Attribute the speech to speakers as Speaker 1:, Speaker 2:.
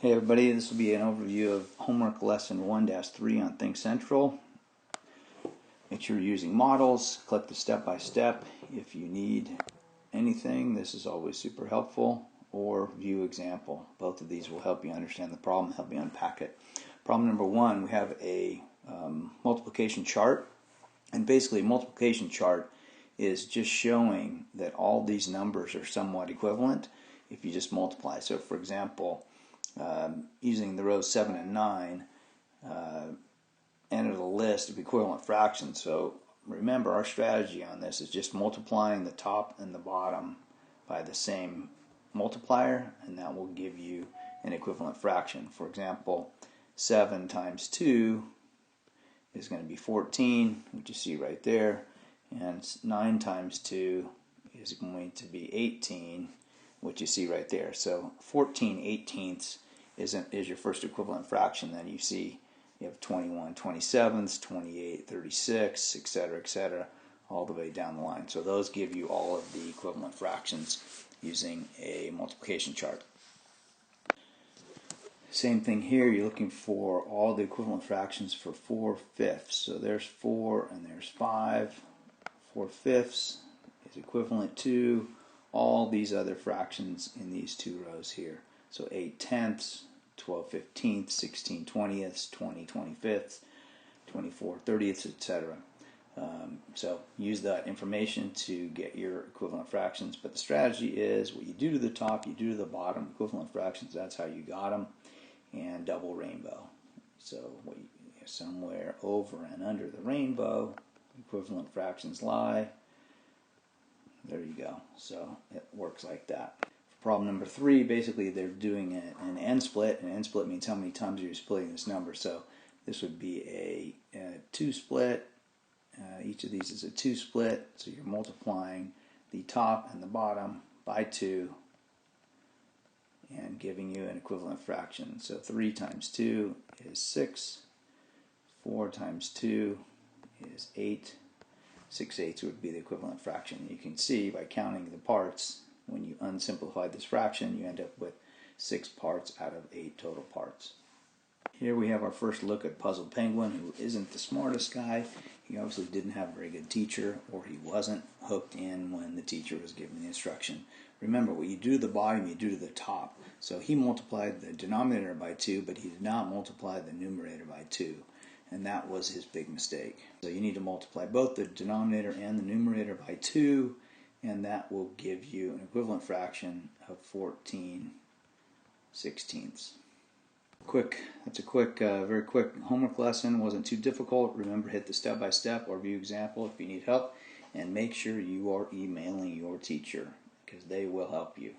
Speaker 1: Hey everybody, this will be an overview of homework lesson 1-3 on Think Central. Make sure you're using models, click the step-by-step. If you need anything, this is always super helpful, or view example. Both of these will help you understand the problem, help you unpack it. Problem number 1, we have a multiplication chart, and basically a multiplication chart is just showing that all these numbers are somewhat equivalent if you just multiply. So for example, using the rows 7 and 9, enter the list of equivalent fractions. So remember, our strategy on this is just multiplying the top and the bottom by the same multiplier, and that will give you an equivalent fraction. For example, 7 times 2 is going to be 14, which you see right there, and 9 times 2 is going to be 18, which you see right there. So 14/18 is your first equivalent fraction. Then you see you have 21/27, 28/36, etc., all the way down the line. So those give you all of the equivalent fractions using a multiplication chart. Same thing here, you're looking for all the equivalent fractions for 4/5. So there's 4 and there's 5. 4/5 is equivalent to all these other fractions in these two rows here. So 8/10, 12/15, 16/20, 20/25, 24/30, etc. So use that information to get your equivalent fractions. But the strategy is what you do to the top, you do to the bottom. Equivalent fractions, that's how you got them. And double rainbow. So somewhere over and under the rainbow, equivalent fractions lie. There you go. So it works like that. For problem number 3, basically they're doing an end split. An end split means how many times you're splitting this number. So this would be a 2 split. Each of these is a 2 split. So you're multiplying the top and the bottom by 2 and giving you an equivalent fraction. So 3 times 2 is 6. 4 times 2 is 8. 6/8 would be the equivalent fraction. You can see by counting the parts, when you unsimplify this fraction, you end up with 6 parts out of 8 total parts. Here we have our first look at Puzzle Penguin, who isn't the smartest guy. He obviously didn't have a very good teacher, or he wasn't hooked in when the teacher was giving the instruction. Remember, what you do to the bottom, you do to the top. So he multiplied the denominator by 2, but he did not multiply the numerator by 2. And that was his big mistake. So you need to multiply both the denominator and the numerator by 2, and that will give you an equivalent fraction of 14/16. That's a very quick homework lesson. Wasn't too difficult. Remember, hit the step-by-step or view example if you need help, and make sure you are emailing your teacher because they will help you.